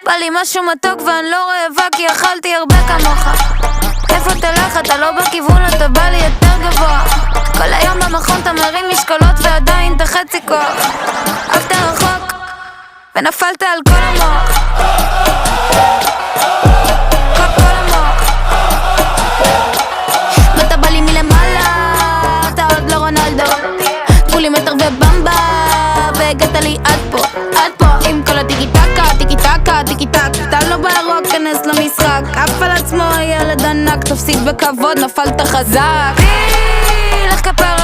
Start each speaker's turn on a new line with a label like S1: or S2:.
S1: בא לי משהו מתוק ואני לא רעבה כי אכלתי הרבה כמוך. איפה תלך? אתה לא בכיוון, אתה בא לי יותר גבוה. כל היום במכון אתה מרים משקולות ועדיין אתה חצי כוח. עפת רחוק ונפלת על כל המוח. כל המוח. ואתה בא לי מלמעלה, אתה עוד לא רונלדו. כולי מטר ובמבה והגעת לי עד פה, עד פה. עם כל הטיקי טקה, טיקי טקה, טיקי טק. אתה לא באירוע, כנס למשחק. אף על עצמו ילד ענק, תפסיד בכבוד, נפלת חזק. לך כפר